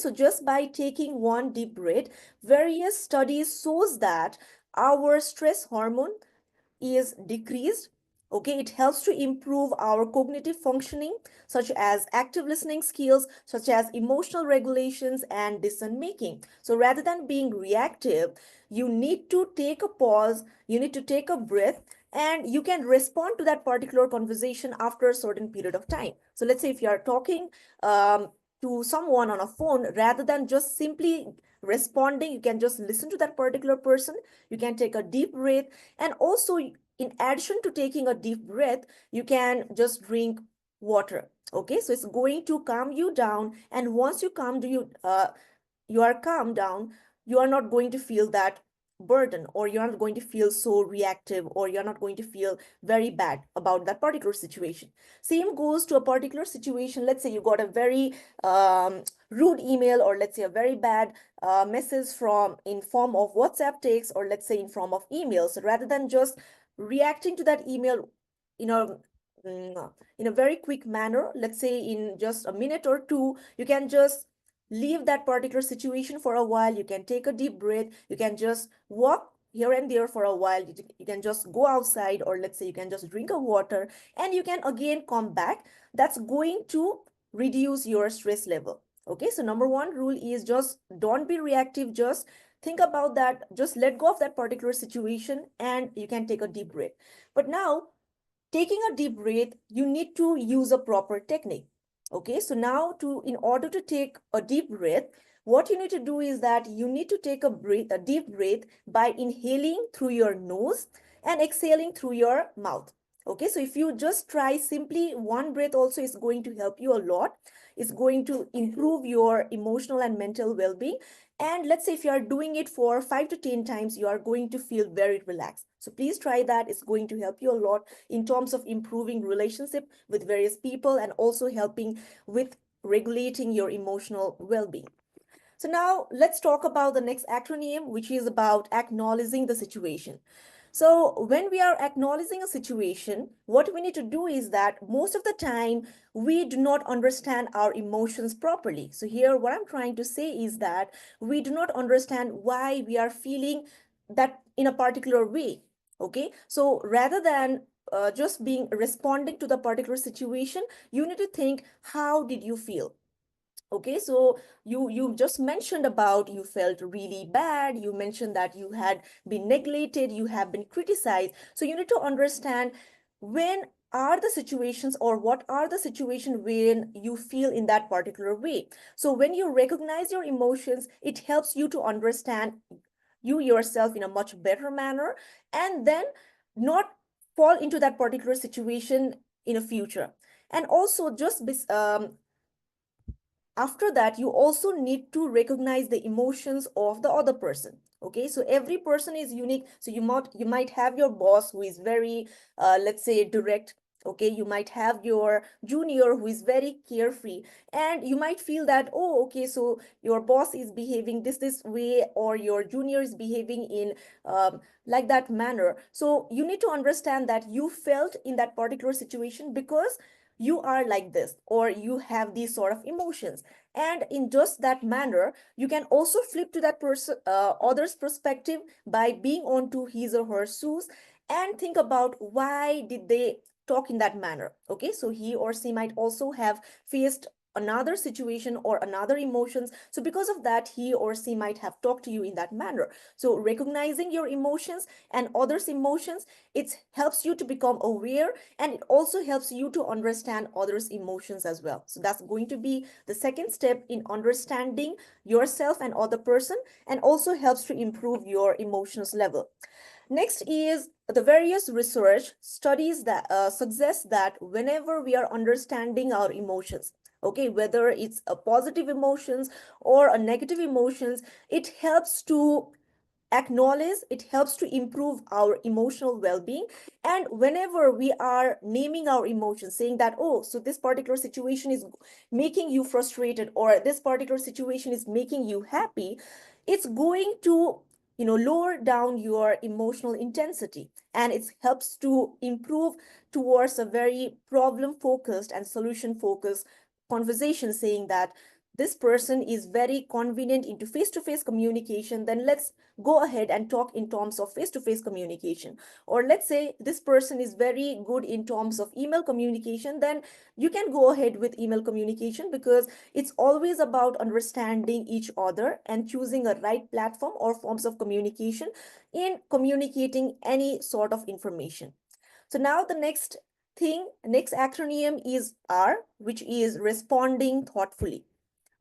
So just by taking one deep breath, various studies shows that our stress hormone is decreased. Okay, it helps to improve our cognitive functioning, such as active listening skills, such as emotional regulations and decision making. So rather than being reactive, you need to take a pause, you need to take a breath, and you can respond to that particular conversation after a certain period of time. So let's say if you are talking to someone on a phone, rather than just simply responding, you can just listen to that particular person, you can take a deep breath, and also in addition to taking a deep breath, you can just drink water. Okay, so it's going to calm you down, and once you calm you are calmed down, you are not going to feel that burden, or you're not going to feel so reactive, or you're not going to feel very bad about that particular situation. Same goes to a particular situation. Let's say you got a very rude email, or let's say a very bad message from in form of WhatsApp text, or let's say in form of emails. So rather than just reacting to that email, you know in a very quick manner, let's say in just a minute or two, you can just leave that particular situation for a while. You can take a deep breath, you can just walk here and there for a while, you can just go outside, or let's say you can just drink a water, and you can again come back. That's going to reduce your stress level. Okay, so number one rule is just don't be reactive, just think about that, just let go of that particular situation, and you can take a deep breath. But now, taking a deep breath, you need to use a proper technique. Okay, so now in order to take a deep breath, what you need to do is that you need to take a deep breath by inhaling through your nose and exhaling through your mouth. Okay, so if you just try simply one breath also, is going to help you a lot. It's going to improve your emotional and mental well-being. And let's say if you are doing it for 5 to 10 times, you are going to feel very relaxed. So please try that. It's going to help you a lot in terms of improving relationship with various people, and also helping with regulating your emotional well-being. So now let's talk about the next acronym, which is about acknowledging the situation. So when we are acknowledging a situation, what we need to do is that most of the time we do not understand our emotions properly. So here what I'm trying to say is that we do not understand why we are feeling that in a particular way. Okay, so rather than just being responding to the particular situation, you need to think, how did you feel? Okay, so you just mentioned about you felt really bad, you mentioned that you had been neglected, you have been criticized. So you need to understand when are the situations, or what are the situation when you feel in that particular way. So when you recognize your emotions, it helps you to understand you yourself in a much better manner, and then not fall into that particular situation in a future. And also just after that, you also need to recognize the emotions of the other person. Okay, so every person is unique. So you might have your boss who is very let's say direct. Okay, you might have your junior who is very carefree, and you might feel that, oh, okay, so your boss is behaving this way, or your junior is behaving in like that manner. So you need to understand that you felt in that particular situation because you are like this, or you have these sort of emotions. And in just that manner, you can also flip to that person other's perspective by being onto his or her shoes, and think about why did they talk in that manner. Okay, so he or she might also have faced another situation or another emotions, so because of that he or she might have talked to you in that manner. So recognizing your emotions and others emotions, it helps you to become aware, and it also helps you to understand others emotions as well. So that's going to be the second step in understanding yourself and other person, and also helps to improve your emotions level. Next is the various research studies that suggest that whenever we are understanding our emotions, okay, whether it's a positive emotions or a negative emotions, it helps to acknowledge, it helps to improve our emotional well-being. And whenever we are naming our emotions, saying that, oh, so this particular situation is making you frustrated, or this particular situation is making you happy, it's going to lower down your emotional intensity, and it helps to improve towards a very problem focused and solution focused conversation, saying that this person is very convenient into face-to-face communication, then let's go ahead and talk in terms of face-to-face communication. Or let's say this person is very good in terms of email communication, then you can go ahead with email communication, because it's always about understanding each other and choosing a right platform or forms of communication in communicating any sort of information. So now the next acronym is R, which is responding thoughtfully.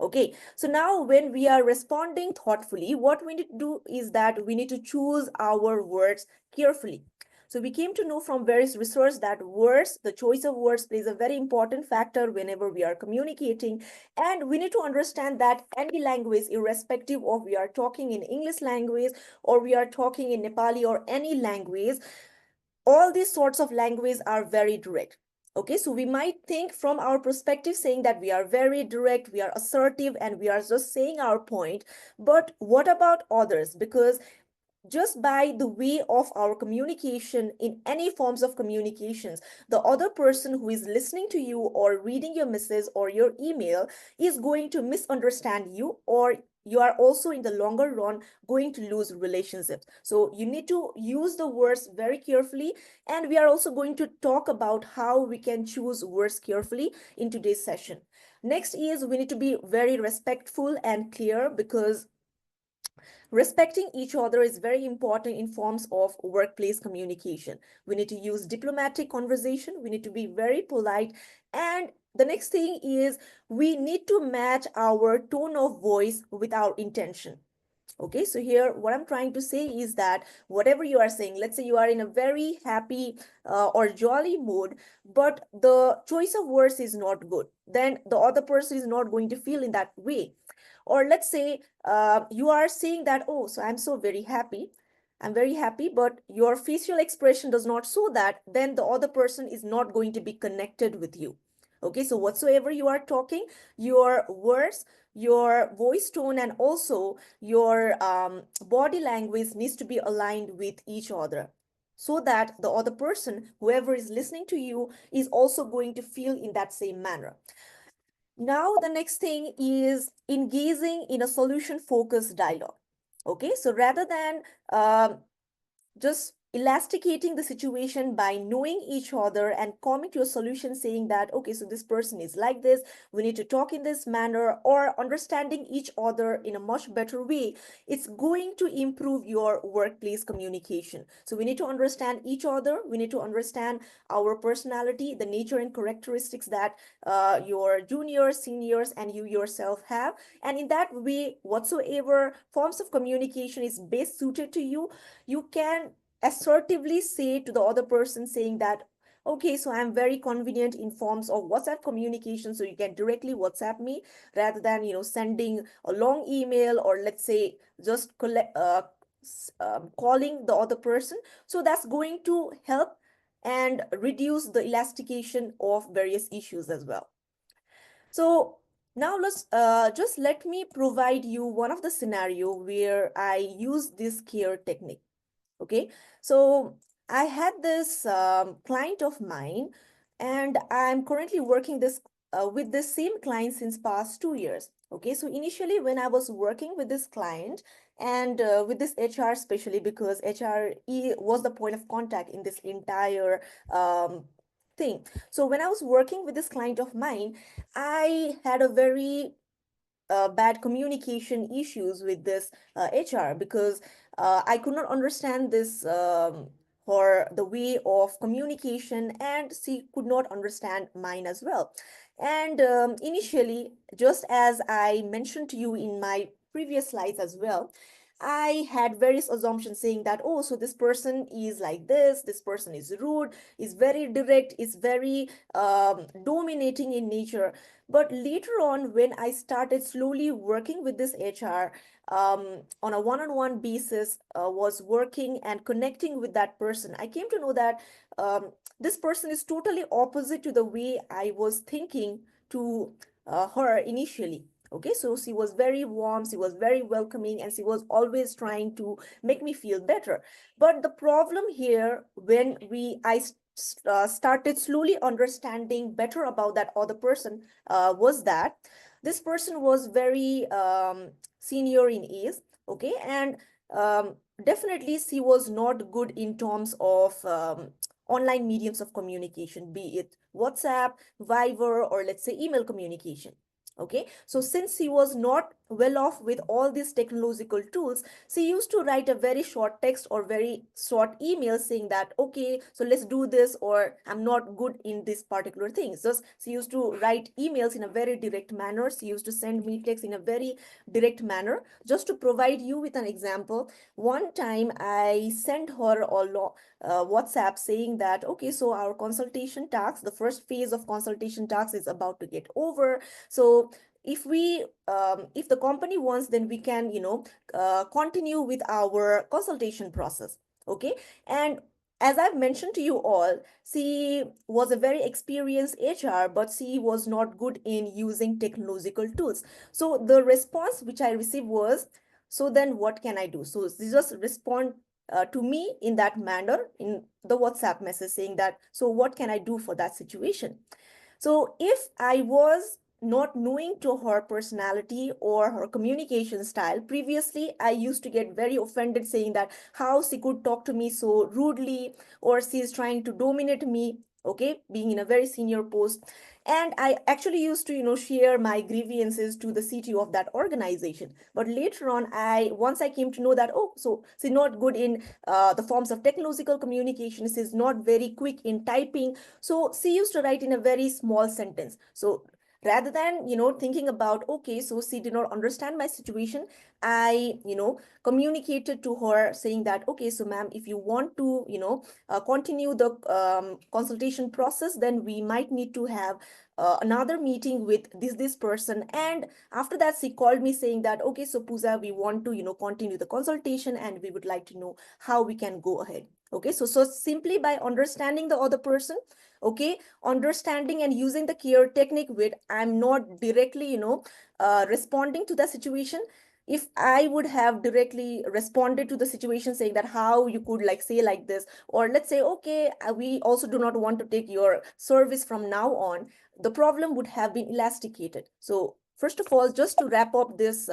Okay, so now when we are responding thoughtfully, what we need to do is that we need to choose our words carefully. So we came to know from various research that words, the choice of words plays a very important factor whenever we are communicating. And we need to understand that any language, irrespective of we are talking in English language or we are talking in Nepali or any language, all these sorts of language are very direct. Okay, so we might think from our perspective saying that we are very direct, we are assertive, and we are just saying our point. But what about others? Because just by the way of our communication in any forms of communications, the other person who is listening to you or reading your message or your email is going to misunderstand you, or you are also in the longer run going to lose relationships. So you need to use the words very carefully, and we are also going to talk about how we can choose words carefully in today's session. Next is we need to be very respectful and clear, because respecting each other is very important in forms of workplace communication. We need to use diplomatic conversation. We need to be very polite. And the next thing is we need to match our tone of voice with our intention. Okay, so here what I'm trying to say is that whatever you are saying, let's say you are in a very happy or jolly mood, but the choice of words is not good, then the other person is not going to feel in that way. Or let's say you are saying that, oh, so I'm so very happy, I'm very happy, but your facial expression does not show that, then the other person is not going to be connected with you. Okay, so whatsoever you are talking, your words, your voice tone, and also your body language needs to be aligned with each other, so that the other person, whoever is listening to you, is also going to feel in that same manner. Now, the next thing is engaging in a solution focused dialogue. Okay, so rather than just elasticating the situation by knowing each other and coming to a solution saying that, okay, so this person is like this, we need to talk in this manner, or understanding each other in a much better way, it's going to improve your workplace communication. So we need to understand each other, we need to understand our personality, the nature and characteristics that your juniors, seniors, and you yourself have. And in that way, whatsoever forms of communication is best suited to you, you can assertively say to the other person saying that, okay, so I'm very convenient in forms of WhatsApp communication, so you can directly WhatsApp me rather than sending a long email, or let's say just calling the other person. So that's going to help and reduce the elastication of various issues as well. So now let's just let me provide you one of the scenario where I use this care technique. Okay, so I had this client of mine, and I'm currently working this with this same client since past 2 years. Okay, so initially when I was working with this client and with this HR, especially because HRE was the point of contact in this entire thing. So when I was working with this client of mine, I had a very bad communication issues with this HR, because I could not understand this her the way of communication, and she could not understand mine as well. And initially, just as I mentioned to you in my previous slides as well, I had various assumptions saying that, oh, so this person is like this person is rude, is very direct, is very dominating in nature. But later on, when I started slowly working with this HR on a one-on-one basis, was working and connecting with that person, I came to know that this person is totally opposite to the way I was thinking to her initially. Okay, so she was very warm, she was very welcoming, and she was always trying to make me feel better. But the problem here, when I started slowly understanding better about that other person, was that This person was very senior in age, okay, and um, definitely she was not good in terms of online mediums of communication, be it WhatsApp, Viber, or let's say email communication. Okay, so since he was not well off with all these technological tools, she used to write a very short text or very short email saying that, okay, so let's do this, or I'm not good in this particular thing. So she used to write emails in a very direct manner. She used to send me text in a very direct manner. Just to provide you with an example, one time I sent her WhatsApp saying that, okay, so our consultation task, the first phase of consultation task is about to get over. So if the company wants, then we can continue with our consultation process. Okay, and as I've mentioned to you all, she was a very experienced HR, but she was not good in using technological tools. So the response which I received was, so then what can I do? So she just respond to me in that manner in the WhatsApp message saying that, so what can I do for that situation? So if I was not knowing to her personality or her communication style, previously I used to get very offended saying that how she could talk to me so rudely, or she is trying to dominate me, okay, being in a very senior post. And I actually used to share my grievances to the CTO of that organization. But later on, I once I came to know that, oh, so she's not good in the forms of technological communication, she's not very quick in typing, so she used to write in a very small sentence. So rather than thinking about, okay, so she did not understand my situation, I communicated to her saying that, okay, so ma'am, if you want to continue the consultation process, then we might need to have another meeting with this person. And after that, she called me saying that, okay, so Pooja, we want to continue the consultation, and we would like to know how we can go ahead. Okay, so simply by understanding the other person, okay, understanding and using the care technique with, I'm not directly responding to the situation. If I would have directly responded to the situation saying that how you could like say like this, or let's say, okay, we also do not want to take your service from now on, the problem would have been elasticated. So first of all, just to wrap up this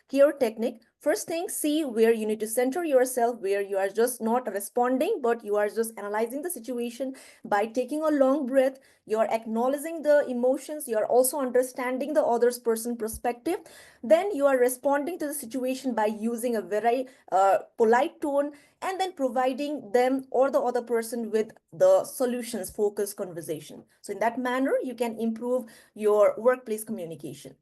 care technique, first thing, see where you need to center yourself, where you are just not responding, but you are just analyzing the situation by taking a long breath. You're acknowledging the emotions, you're also understanding the other person's perspective. Then you are responding to the situation by using a very polite tone, and then providing them or the other person with the solutions focused conversation. So in that manner, you can improve your workplace communication.